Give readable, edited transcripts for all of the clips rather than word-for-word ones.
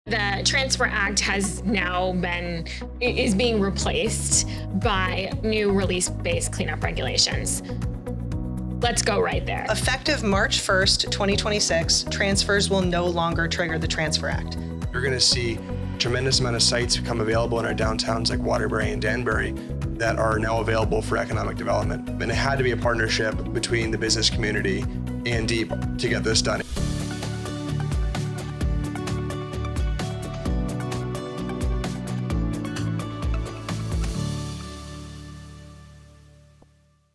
The Transfer Act is being replaced by new release-based cleanup regulations. Let's go right there. Effective March 1st, 2026, transfers will no longer trigger the Transfer Act. You're going to see a tremendous amount of sites become available in our downtowns like Waterbury and Danbury that are now available for economic development. And it had to be a partnership between the business community and DEEP to get this done.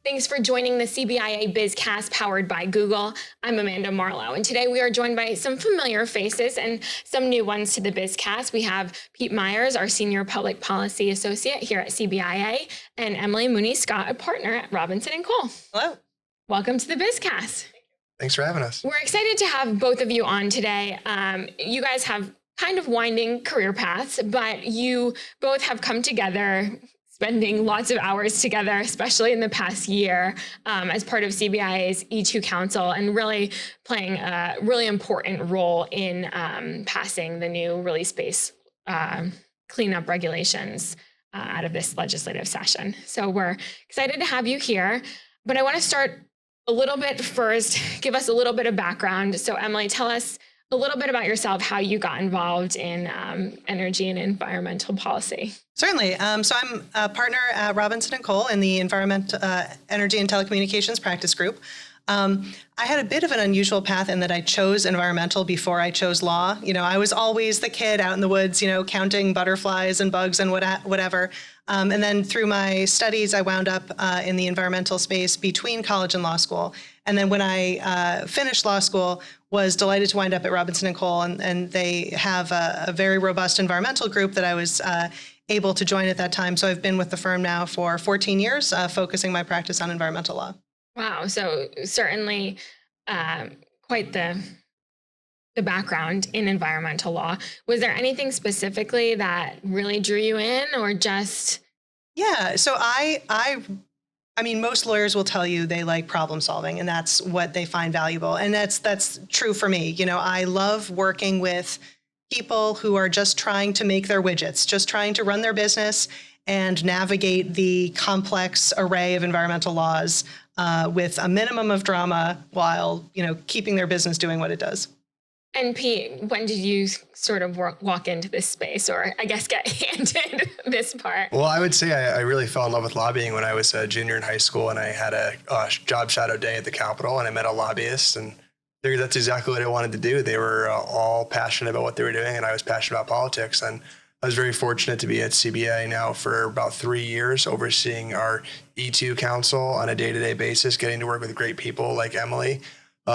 Thanks for joining the CBIA BizCast powered by Google. I'm Amanda Marlowe, and today we are joined by some familiar faces and some new ones to the BizCast. We have Pete Myers, our Senior Public Policy Associate here at CBIA, and Emilee Mooney Scott, a partner at Robinson+Cole. Hello. Welcome to the BizCast. Thanks for having us. We're excited to have both of you on today. You guys have kind of winding career paths, but you both have come together spending lots of hours together, especially in the past year, as part of CBIA's E2 Council, and really playing a really important role in passing the new release-based cleanup regulations out of this legislative session. So we're excited to have you here, but I want to start a little bit first, give us a little bit of background. So Emilee, tell us a little bit about yourself, how you got involved in energy and environmental policy. Certainly. So I'm a partner at Robinson+Cole in the Environment, Energy and Telecommunications Practice Group. I had a bit of an unusual path in that I chose environmental before I chose law. You know, I was always the kid out in the woods, you know, counting butterflies and bugs and whatever. And then through my studies, I wound up in the environmental space between college and law school. And then when I finished law school, was delighted to wind up at Robinson+Cole, and they have a very robust environmental group that I was able to join at that time. So I've been with the firm now for 14 years, focusing my practice on environmental law. Wow, so certainly quite the background in environmental law. Was there anything specifically that really drew you in, or just? Yeah, so I mean, most lawyers will tell you they like problem solving, and that's what they find valuable. And that's true for me. You know, I love working with people who are just trying to make their widgets, just trying to run their business and navigate the complex array of environmental laws with a minimum of drama while, you know, keeping their business doing what it does. And Pete, when did you sort of walk into this space, or I guess get handed this part? Well, I would say I really fell in love with lobbying when I was a junior in high school, and I had a job shadow day at the Capitol, and I met a lobbyist, and figured that's exactly what I wanted to do. They were all passionate about what they were doing, and I was passionate about politics. And I was very fortunate to be at CBIA now for about 3 years, overseeing our E2 Council on a day-to-day basis, getting to work with great people like Emilee,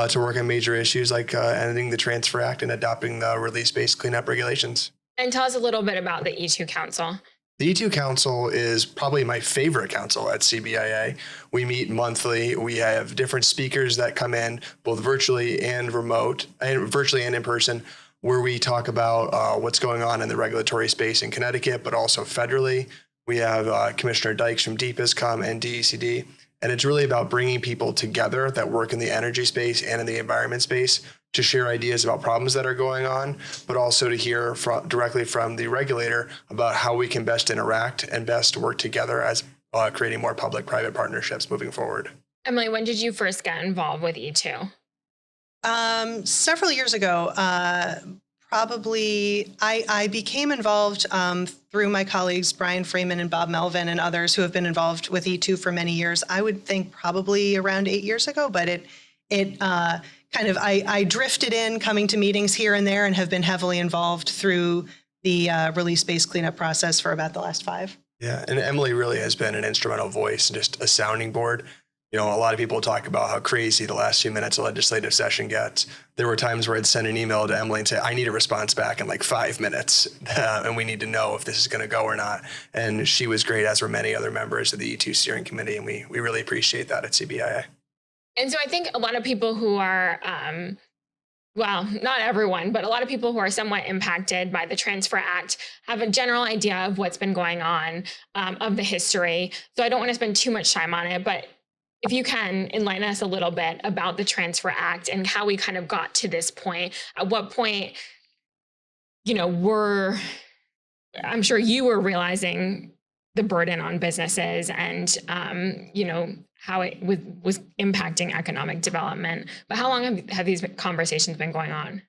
to work on major issues like ending the Transfer Act and adopting the release-based cleanup regulations. And tell us a little bit about the E2 Council. The E2 Council is probably my favorite council at CBIA. We meet monthly. We have different speakers that come in, both virtually and remote, and virtually and in person, where we talk about what's going on in the regulatory space in Connecticut, but also federally. We have Commissioner Dykes from DEEP has come, and DECD. And it's really about bringing people together that work in the energy space and in the environment space to share ideas about problems that are going on, but also to hear directly from the regulator about how we can best interact and best work together as creating more public-private partnerships moving forward. Emilee, when did you first get involved with E2? Several years ago, probably I became involved through my colleagues, Brian Freeman and Bob Melvin and others who have been involved with E2 for many years. I would think probably around 8 years ago, but I drifted in, coming to meetings here and there, and have been heavily involved through the release-based cleanup process for about the last 5. Yeah, and Emilee really has been an instrumental voice and just a sounding board. You know, a lot of people talk about how crazy the last few minutes of legislative session gets. There were times where I'd send an email to Emilee and say, I need a response back in like 5 minutes, and we need to know if this is going to go or not. And she was great, as were many other members of the E2 steering committee, and we really appreciate that at CBIA. And so I think a lot of people who are, well, not everyone, but a lot of people who are somewhat impacted by the Transfer Act have a general idea of what's been going on, of the history. So I don't want to spend too much time on it, but if you can enlighten us a little bit about the Transfer Act and how we kind of got to this point. At what point I'm sure you were realizing the burden on businesses and, how it was impacting economic development. But how long have these conversations been going on?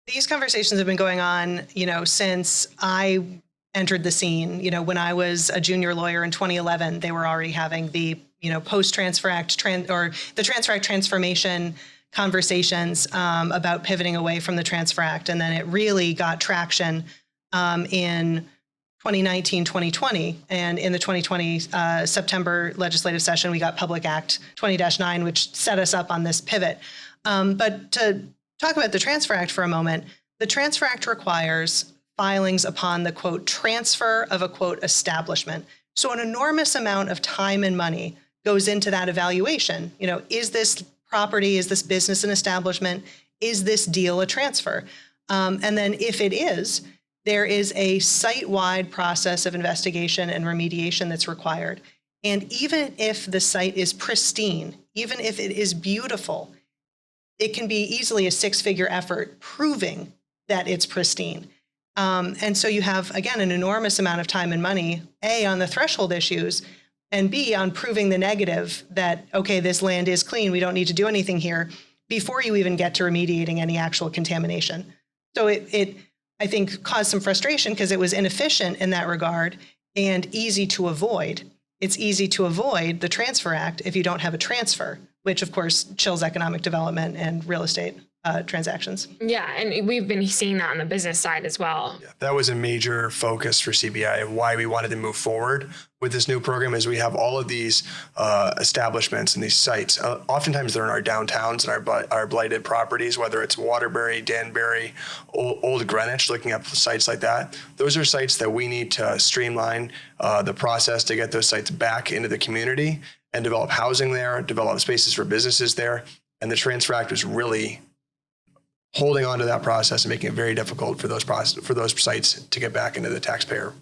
These conversations have been going on, since I entered the scene. When I was a junior lawyer in 2011, they were already having the, post-Transfer Act the Transfer Act transformation conversations about pivoting away from the Transfer Act. And then it really got traction in 2019, 2020. And in the 2020 September legislative session, we got Public Act 20-9, which set us up on this pivot. But to talk about the Transfer Act for a moment, the Transfer Act requires filings upon the, quote, transfer of a, quote, establishment. So an enormous amount of time and money goes into that evaluation. Is this property, is this business an establishment? Is this deal a transfer? And then if it is, there is a site-wide process of investigation and remediation that's required. And even if the site is pristine, even if it is beautiful, it can be easily a six-figure effort proving that it's pristine. And so you have, again, an enormous amount of time and money, A, on the threshold issues, and B, on proving the negative that, okay, this land is clean, we don't need to do anything here, before you even get to remediating any actual contamination. So it I think, caused some frustration because it was inefficient in that regard and easy to avoid. It's easy to avoid the Transfer Act if you don't have a transfer, which of course chills economic development and real estate transactions. Yeah, and we've been seeing that on the business side as well. Yeah, that was a major focus for CBI and why we wanted to move forward with this new program is we have all of these establishments and these sites. Oftentimes they're in our downtowns and our blighted properties, whether it's Waterbury, Danbury, Old Greenwich, looking at sites like that. Those are sites that we need to streamline the process to get those sites back into the community and develop housing there, develop spaces for businesses there. And the Transfer Act was really holding on to that process and making it very difficult for those sites to get back into the taxpayer.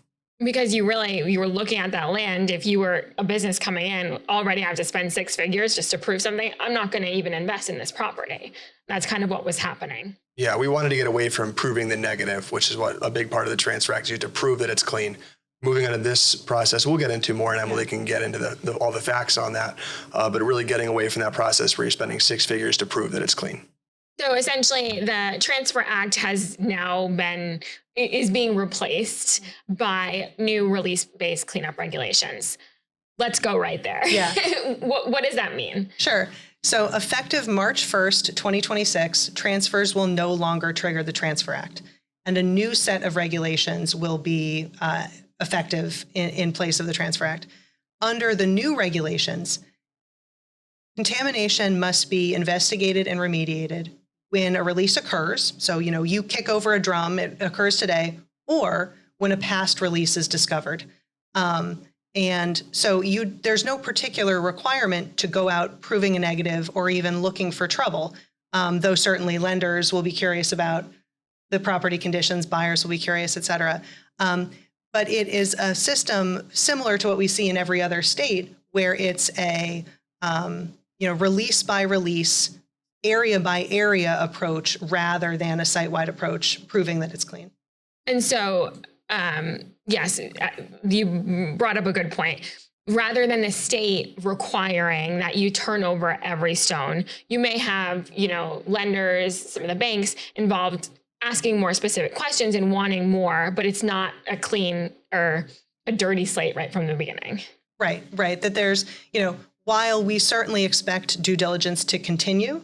Because you were looking at that land. If you were a business coming in, already have to spend six figures just to prove something. I'm not going to even invest in this property. That's kind of what was happening. Yeah, we wanted to get away from proving the negative, which is what a big part of the Transfer Act is, to prove that it's clean. Moving on to this process, we'll get into more, and Emilee can get into all the facts on that, but really getting away from that process where you're spending six figures to prove that it's clean. So essentially, the Transfer Act has now is being replaced by new release-based cleanup regulations. Let's go right there. Yeah. What does that mean? Sure. So effective March 1st, 2026, transfers will no longer trigger the Transfer Act, and a new set of regulations will be effective in place of the Transfer Act. Under the new regulations, contamination must be investigated and remediated when a release occurs. So, you kick over a drum, it occurs today, or when a past release is discovered. And so there's no particular requirement to go out proving a negative or even looking for trouble, though certainly lenders will be curious about the property conditions, buyers will be curious, et cetera. But it is a system similar to what we see in every other state, where it's a release by release, area by area approach rather than a site-wide approach proving that it's clean. And so, yes, you brought up a good point. Rather than the state requiring that you turn over every stone, you may have, lenders, some of the banks involved asking more specific questions and wanting more, but it's not a clean or a dirty slate right from the beginning. Right. That there's, while we certainly expect due diligence to continue,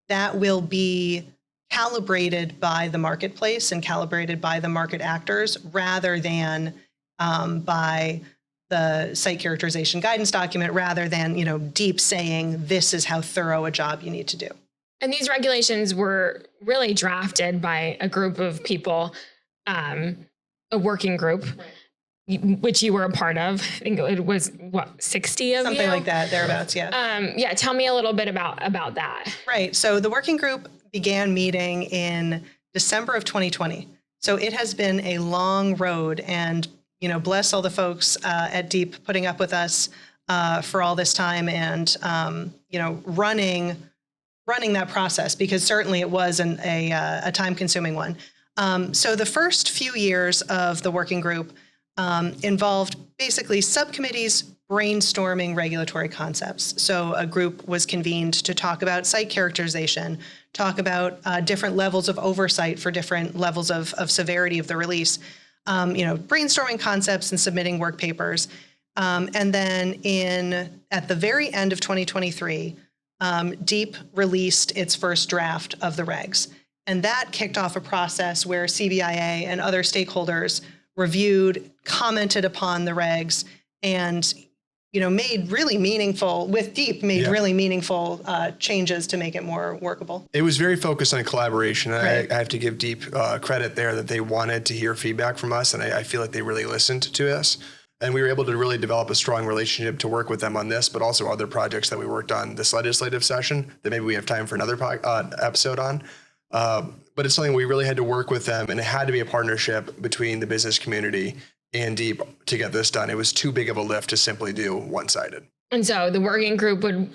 that will be calibrated by the marketplace and calibrated by the market actors rather than by the site characterization guidance document, rather than, deep saying this is how thorough a job you need to do. And these regulations were really drafted by a group of people, a working group, which you were a part of. I think it was 60 of Something you? like that, thereabouts, yeah. Tell me a little bit about that. Right. So the working group began meeting in December of 2020. So it has been a long road, and bless all the folks at Deep putting up with us for all this time, and running that process, because certainly it was a time-consuming one. So the first few years of the working group involved basically subcommittees brainstorming regulatory concepts. So a group was convened to talk about site characterization, talk about different levels of oversight for different levels of severity of the release, brainstorming concepts and submitting work papers. And then at the very end of 2023, DEEP released its first draft of the regs. And that kicked off a process where CBIA and other stakeholders reviewed, commented upon the regs, and made really meaningful changes to make it more workable. It was very focused on collaboration. Right. I have to give DEEP credit there that they wanted to hear feedback from us, and I feel like they really listened to us. And we were able to really develop a strong relationship to work with them on this, but also other projects that we worked on this legislative session that maybe we have time for another episode on. But it's something we really had to work with them, and it had to be a partnership between the business community and DEEP to get this done. It was too big of a lift to simply do one-sided. And so the working group would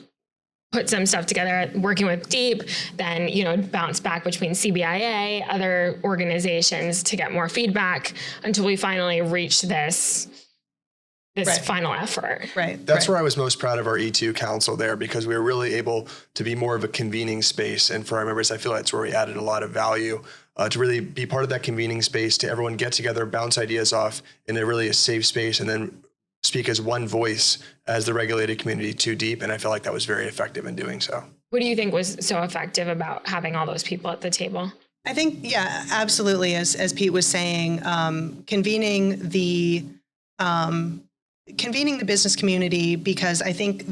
put some stuff together working with DEEP, then, bounce back between CBIA, other organizations to get more feedback until we finally reached this Right. final effort. Right. That's where I was most proud of our E2 council there, because we were really able to be more of a convening space. And for our members, I feel that's where we added a lot of value to really be part of that convening space, to everyone get together, bounce ideas off in a safe space, and then speak as one voice as the regulated community to DEEP. And I feel like that was very effective in doing so. What do you think was so effective about having all those people at the table? I think, yeah, absolutely. As Pete was saying, convening the business community, because I think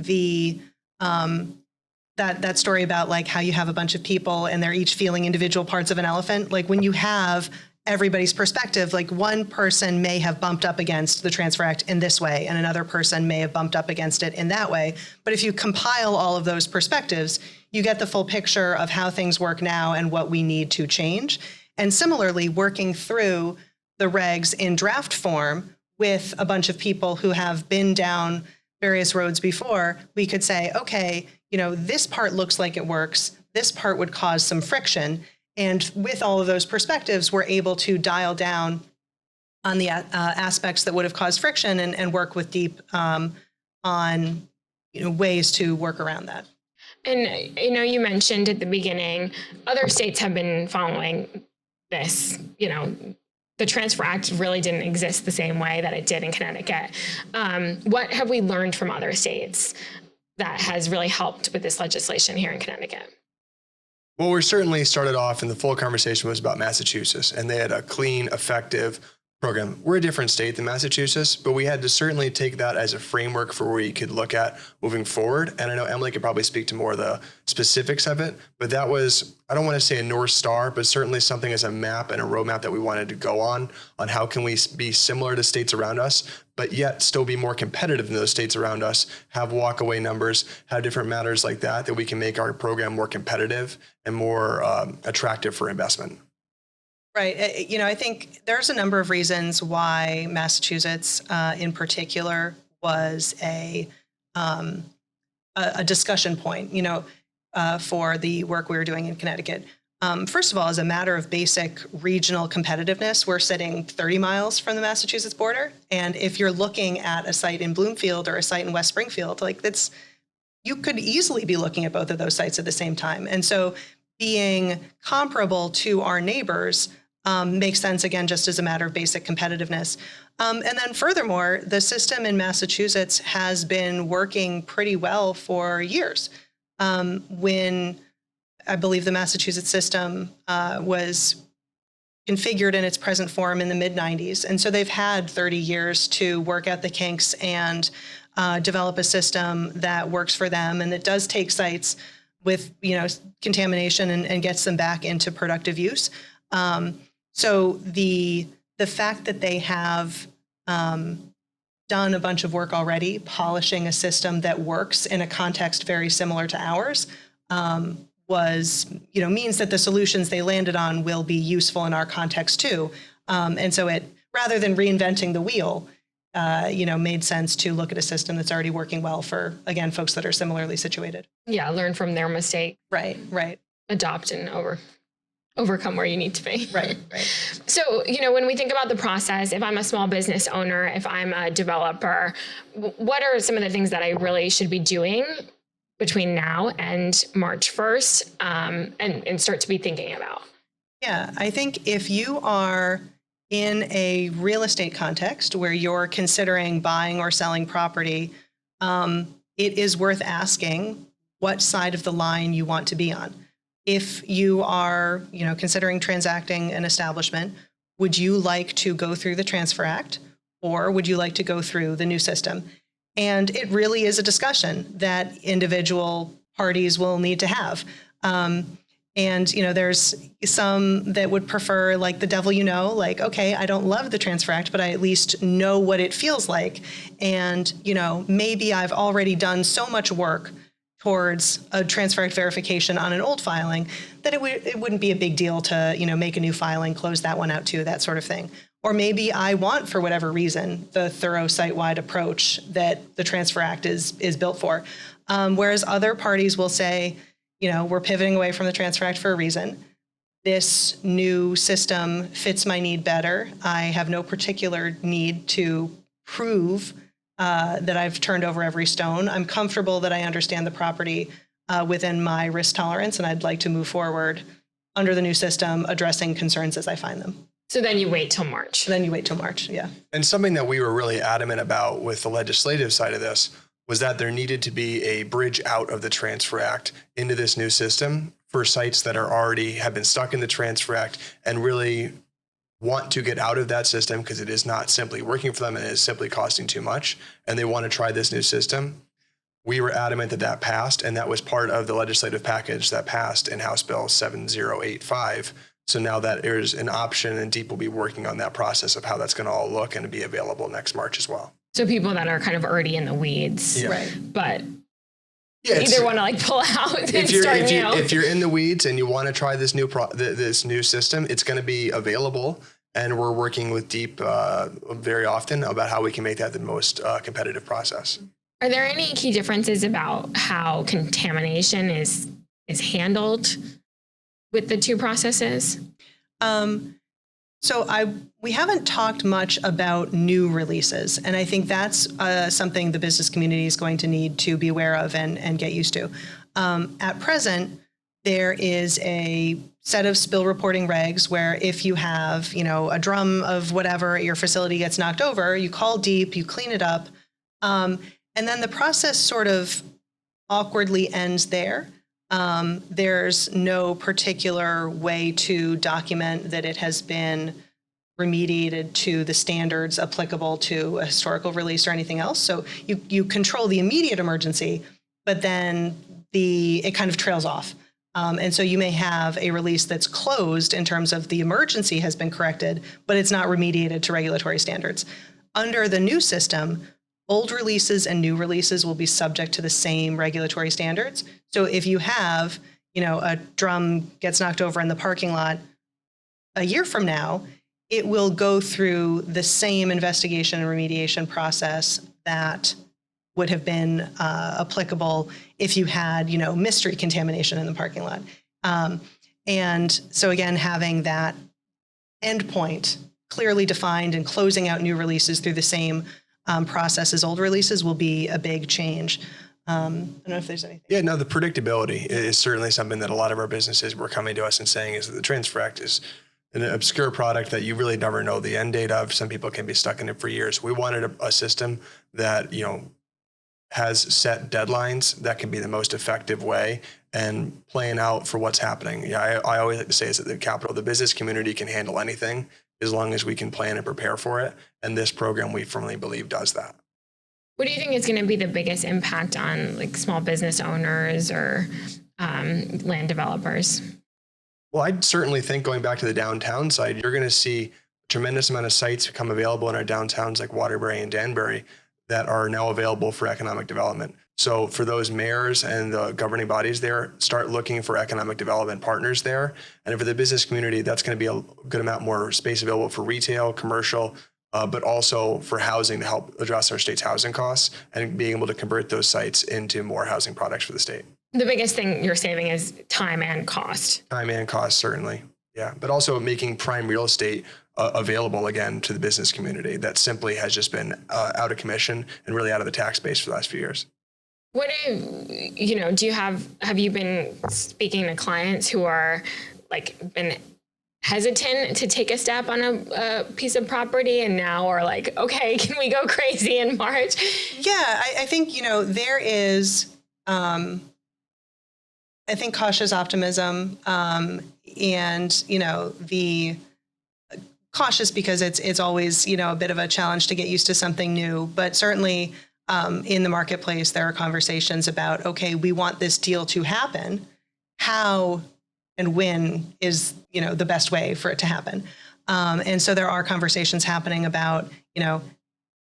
that story about like how you have a bunch of people and they're each feeling individual parts of an elephant, like when you have everybody's perspective, like one person may have bumped up against the Transfer Act in this way and another person may have bumped up against it in that way. But if you compile all of those perspectives, you get the full picture of how things work now and what we need to change. And similarly, working through the regs in draft form with a bunch of people who have been down various roads before, we could say, okay, this part looks like it works. This part would cause some friction. And with all of those perspectives, we're able to dial down on the aspects that would have caused friction and work with DEEP on ways to work around that. And you mentioned at the beginning, other states have been following this. The Transfer Act really didn't exist the same way that it did in Connecticut. What have we learned from other states that has really helped with this legislation here in Connecticut? Well, we certainly started off, and the full conversation was about Massachusetts, and they had a clean, effective program. We're a different state than Massachusetts, but we had to certainly take that as a framework for where we could look at moving forward. And I know Emilee could probably speak to more of the specifics of it, but that was, I don't want to say a North Star, but certainly something as a map and a roadmap that we wanted to go on how can we be similar to states around us, but yet still be more competitive than those states around us, have walkaway numbers, have different matters like that we can make our program more competitive and more attractive for investment. Right. I think there's a number of reasons why Massachusetts in particular was a discussion point, for the work we were doing in Connecticut. First of all, as a matter of basic regional competitiveness, we're sitting 30 miles from the Massachusetts border. And if you're looking at a site in Bloomfield or a site in West Springfield, you could easily be looking at both of those sites at the same time. And so being comparable to our neighbors makes sense, again, just as a matter of basic competitiveness. And then furthermore, the system in Massachusetts has been working pretty well for years. When I believe the Massachusetts system was configured in its present form in the mid-90s. And so they've had 30 years to work out the kinks and develop a system that works for them and that does take sites with contamination and gets them back into productive use. So the fact that they have done a bunch of work already, polishing a system that works in a context very similar to ours, means that the solutions they landed on will be useful in our context too. And so it, rather than reinventing the wheel, made sense to look at a system that's already working well for, again, folks that are similarly situated. Yeah, learn from their mistake. Right. Adopt and over. overcome where you need to be. Right. So, when we think about the process, if I'm a small business owner, if I'm a developer, what are some of the things that I really should be doing between now and March 1st and start to be thinking about? Yeah, I think if you are in a real estate context where you're considering buying or selling property, it is worth asking what side of the line you want to be on. If you are, considering transacting an establishment, would you like to go through the Transfer Act or would you like to go through the new system? And it really is a discussion that individual parties will need to have. And, there's some that would prefer like the devil, like, okay, I don't love the Transfer Act, but I at least know what it feels like. And, maybe I've already done so much work towards a Transfer Act verification on an old filing that it wouldn't be a big deal to, make a new filing, close that one out too, that sort of thing. Or maybe I want, for whatever reason, the thorough site-wide approach that the Transfer Act is built for. Whereas other parties will say, we're pivoting away from the Transfer Act for a reason. This new system fits my need better. I have no particular need to prove that I've turned over every stone. I'm comfortable that I understand the property within my risk tolerance, and I'd like to move forward under the new system, addressing concerns as I find them. So then you wait till March. Yeah. And something that we were really adamant about with the legislative side of this was that there needed to be a bridge out of the Transfer Act into this new system for sites that have been stuck in the Transfer Act and really want to get out of that system because it is not simply working for them and it is simply costing too much, and they want to try this new system. We were adamant that passed, and that was part of the legislative package that passed in House Bill 7085. So now that there's an option, and Deep will be working on that process of how that's going to all look and be available next March as well. So people that are kind of already in the weeds, Right. but Yeah, either want to pull out and start new. If you're in the weeds and you want to try this new system, it's going to be available, and we're working with Deep very often about how we can make that the most competitive process. Are there any key differences about how contamination is handled with the two processes? We haven't talked much about new releases, and I think that's something the business community is going to need to be aware of and get used to. At present, there is a set of spill reporting regs where if you have, a drum of whatever at your facility gets knocked over, you call Deep, you clean it up, and then the process sort of awkwardly ends there. There's no particular way to document that it has been remediated to the standards applicable to a historical release or anything else. So you control the immediate emergency, but then it kind of trails off. And so you may have a release that's closed in terms of the emergency has been corrected, but it's not remediated to regulatory standards. Under the new system, old releases and new releases will be subject to the same regulatory standards. So if you have, a drum gets knocked over in the parking lot a year from now, it will go through the same investigation and remediation process that would have been applicable if you had, mystery contamination in the parking lot. And so again, having that endpoint clearly defined and closing out new releases through the same process as old releases will be a big change. I don't know if there's anything. Yeah, no, the predictability is certainly something that a lot of our businesses were coming to us and saying is that the Transfer Act is an obscure product that you really never know the end date of. Some people can be stuck in it for years. We wanted a system that, has set deadlines that can be the most effective way and playing out for what's happening. Yeah, I always like to say is that the business community can handle anything as long as we can plan and prepare for it. And this program, we firmly believe, does that. What do you think is going to be the biggest impact on small business owners or land developers? Well, I certainly think going back to the downtown side, you're going to see a tremendous amount of sites become available in our downtowns like Waterbury and Danbury that are now available for economic development. So for those mayors and the governing bodies there, start looking for economic development partners there. And for the business community, that's going to be a good amount more space available for retail, commercial, but also for housing to help address our state's housing costs and being able to convert those sites into more housing products for the state. The biggest thing you're saving is time and cost. Time and cost, certainly. Yeah, but also making prime real estate available again to the business community that simply has just been out of commission and really out of the tax base for the last few years. What do you have you been speaking to clients who are like been hesitant to take a step on a piece of property and now are like, okay, can we go crazy in March? Yeah, I think, there is, I think cautious optimism, and, the cautious because it's always, a bit of a challenge to get used to something new, but certainly in the marketplace, there are conversations about, okay, we want this deal to happen. How and when is, the best way for it to happen. And so there are conversations happening about,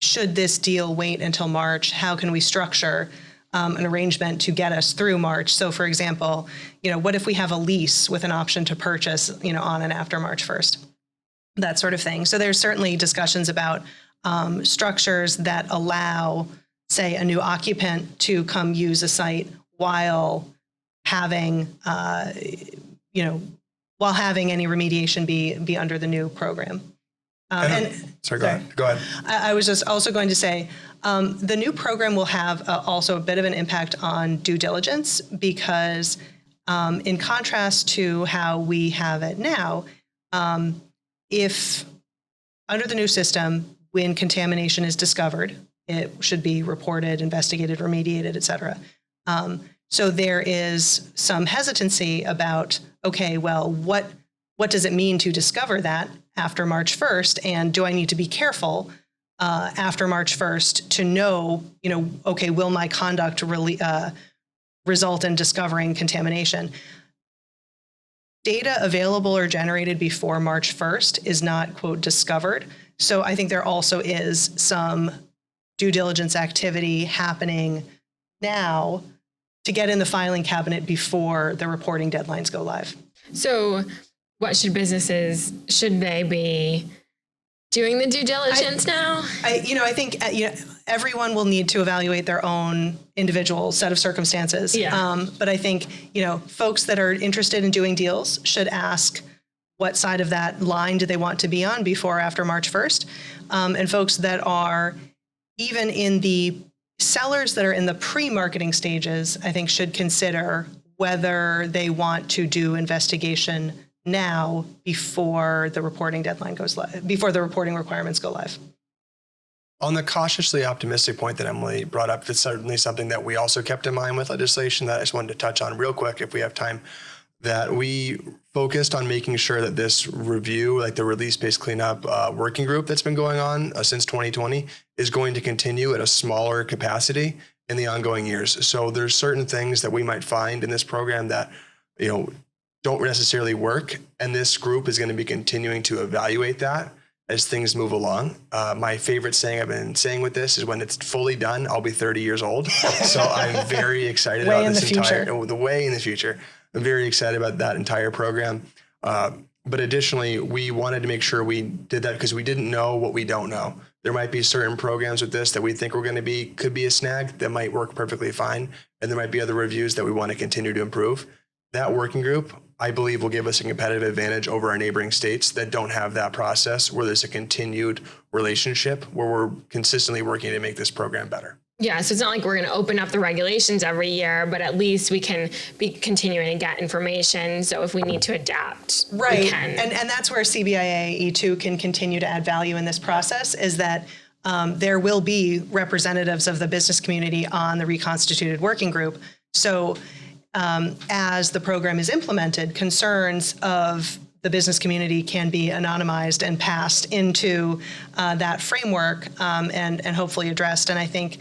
should this deal wait until March? How can we structure an arrangement to get us through March? So for example, what if we have a lease with an option to purchase, on and after March 1st? That sort of thing. So there's certainly discussions about structures that allow, say, a new occupant to come use a site while having, while having any remediation be under the new program. Sorry, go ahead. I was just also going to say, the new program will have also a bit of an impact on due diligence because in contrast to how we have it now, if under the new system, when contamination is discovered, it should be reported, investigated, remediated, et cetera. So there is some hesitancy about, okay, well, what does it mean to discover that after March 1st? And do I need to be careful after March 1st to know, okay, will my conduct really result in discovering contamination? Data available or generated before March 1st is not, quote, discovered. So I think there also is some due diligence activity happening now to get in the filing cabinet before the reporting deadlines go live. So what should they be doing the due diligence now? I think everyone will need to evaluate their own individual set of circumstances. Yeah. But I think, folks that are interested in doing deals should ask what side of that line do they want to be on before or after March 1st. And folks that are even in the sellers that are in the pre-marketing stages, I think should consider whether they want to do investigation now before the reporting deadline goes live, before the reporting requirements go live. On the cautiously optimistic point that Emilee brought up, it's certainly something that we also kept in mind with legislation that I just wanted to touch on real quick if we have time, that we focused on making sure that this review, like the release-based cleanup working group that's been going on since 2020, is going to continue at a smaller capacity in the ongoing years. So there's certain things that we might find in this program that, don't necessarily work. And this group is going to be continuing to evaluate that as things move along. My favorite saying I've been saying with this is when it's fully done, I'll be 30 years old. So I'm very excited about this the way in the future. I'm very excited about that entire program. But additionally, we wanted to make sure we did that because we didn't know what we don't know. There might be certain programs with this that we think could be a snag that might work perfectly fine. And there might be other reviews that we want to continue to improve. That working group, I believe, will give us a competitive advantage over our neighboring states that don't have that process, where there's a continued relationship where we're consistently working to make this program better. Yeah, so it's not like we're going to open up the regulations every year, but at least we can be continuing to get information. So if we need to adapt, right. we can. And that's where CBIA E2 can continue to add value in this process, is that there will be representatives of the business community on the reconstituted working group. So as the program is implemented, concerns of the business community can be anonymized and passed into that framework and hopefully addressed. And I think,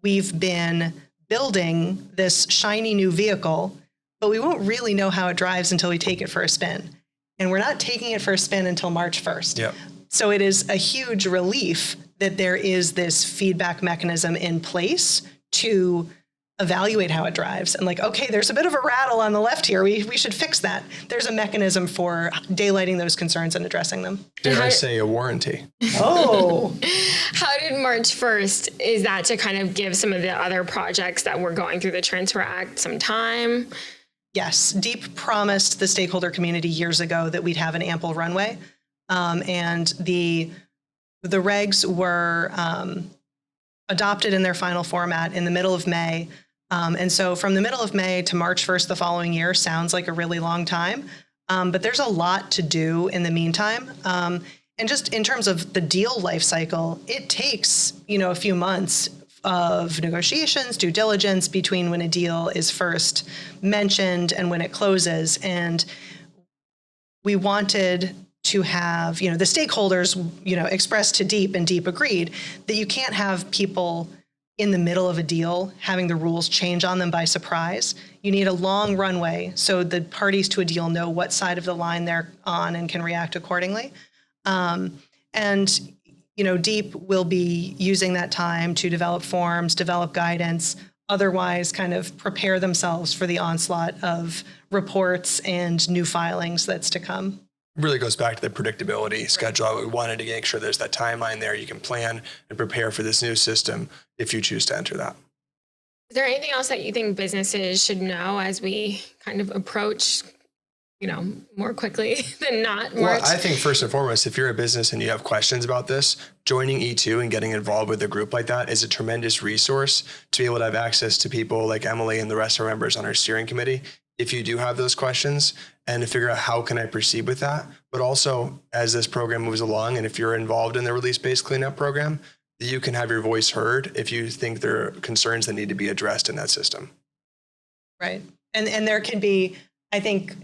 we've been building this shiny new vehicle, but we won't really know how it drives until we take it for a spin. And we're not taking it for a spin until March 1st. Yep. So it is a huge relief that there is this feedback mechanism in place to evaluate how it drives and okay, there's a bit of a rattle on the left here. We should fix that. There's a mechanism for daylighting those concerns and addressing them. Dare I say a warranty? Oh. How did March 1st, is that to kind of give some of the other projects that were going through the Transfer Act some time? Yes, Deep promised the stakeholder community years ago that we'd have an ample runway, and the regs were adopted in their final format in the middle of May. And so from the middle of May to March 1st the following year sounds like a really long time, but there's a lot to do in the meantime. And just in terms of the deal life cycle, it takes, a few months of negotiations, due diligence between when a deal is first mentioned and when it closes. And we wanted to have, the stakeholders, expressed to Deep, and Deep agreed that you can't have people in the middle of a deal having the rules change on them by surprise. You need a long runway so the parties to a deal know what side of the line they're on and can react accordingly. Deep will be using that time to develop forms, develop guidance, otherwise kind of prepare themselves for the onslaught of reports and new filings that's to come. Really goes back to the predictability schedule. We wanted to make sure there's that timeline there. You can plan and prepare for this new system if you choose to enter that. Is there anything else that you think businesses should know as we kind of approach, more quickly than not March? Well, I think first and foremost, if you're a business and you have questions about this, joining E2 and getting involved with a group like that is a tremendous resource to be able to have access to people like Emilee and the rest of our members on our steering committee. If you do have those questions, and to figure out how can I proceed with that, but also as this program moves along, and if you're involved in the release-based cleanup program, you can have your voice heard if you think there are concerns that need to be addressed in that system. Right. And there can be, I think,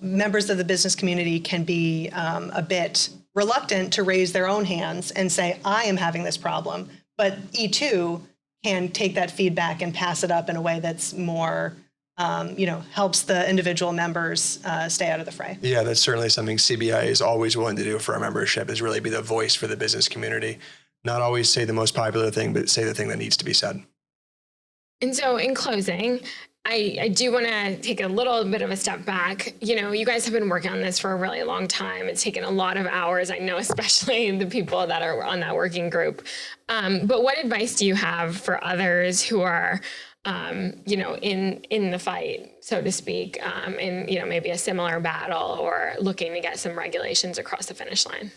members of the business community can be a bit reluctant to raise their own hands and say, I am having this problem. But E2 can take that feedback and pass it up in a way that's more, helps the individual members stay out of the fray. Yeah, that's certainly something CBIA is always willing to do for our membership, is really be the voice for the business community. Not always say the most popular thing, but say the thing that needs to be said. And so in closing, I do want to take a little bit of a step back. You guys have been working on this for a really long time. It's taken a lot of hours. I know, especially the people that are on that working group. But what advice do you have for others who are, in the fight, so to speak, in, maybe a similar battle or looking to get some regulations across the finish line?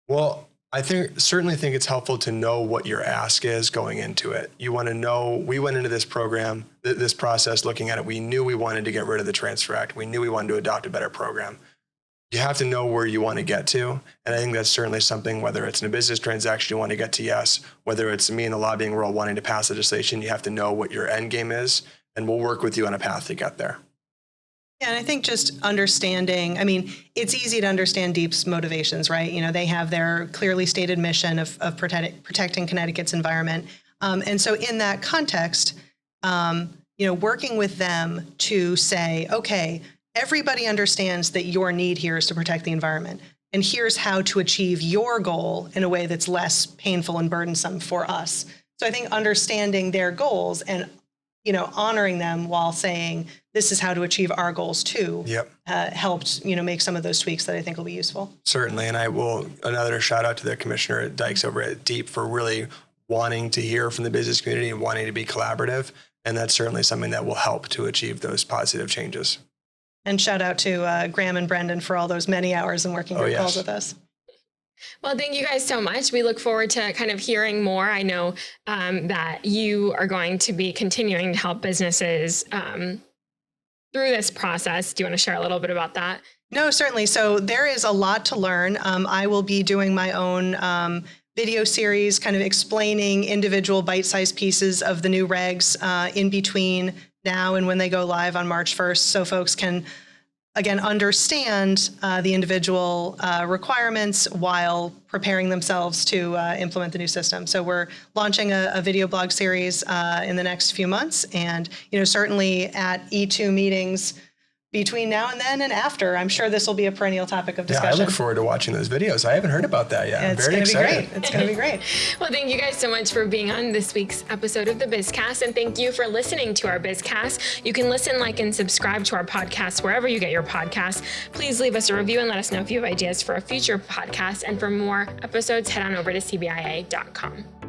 Well, I certainly think it's helpful to know what your ask is going into it. You want to know, we went into this program, this process looking at it, we knew we wanted to get rid of the Transfer Act. We knew we wanted to adopt a better program. You have to know where you want to get to. And I think that's certainly something, whether it's in a business transaction you want to get to, yes, whether it's me in the lobbying world wanting to pass legislation, you have to know what your end game is, and we'll work with you on a path to get there. Yeah, and I think just understanding, it's easy to understand Deep's motivations, right? They have their clearly stated mission of protecting Connecticut's environment. And so in that context, working with them to say, okay, everybody understands that your need here is to protect the environment. And here's how to achieve your goal in a way that's less painful and burdensome for us. So I think understanding their goals and honoring them while saying, this is how to achieve our goals too, helped, make some of those tweaks that I think will be useful. Certainly. And another shout out to the Commissioner Dykes over at Deep for really wanting to hear from the business community and wanting to be collaborative. And that's certainly something that will help to achieve those positive changes. And shout out to Graham and Brendan for all those many hours and working group calls with us. Well, thank you guys so much. We look forward to kind of hearing more. I know that you are going to be continuing to help businesses through this process. Do you want to share a little bit about that? No, certainly. So there is a lot to learn. I will be doing my own video series, kind of explaining individual bite-sized pieces of the new regs in between now and when they go live on March 1st, so folks can again, understand the individual requirements while preparing themselves to implement the new system. So we're launching a video blog series in the next few months, and certainly at E2 meetings between now and then and after, I'm sure this will be a perennial topic of discussion. Yeah, I look forward to watching those videos. I haven't heard about that yet. I'm very excited. It's going to be great. Well, thank you guys so much for being on this week's episode of the BizCast, and thank you for listening to our BizCast. You can listen, like, and subscribe to our podcast wherever you get your podcasts. Please leave us a review and let us know if you have ideas for a future podcast. And for more episodes, head on over to CBIA.com.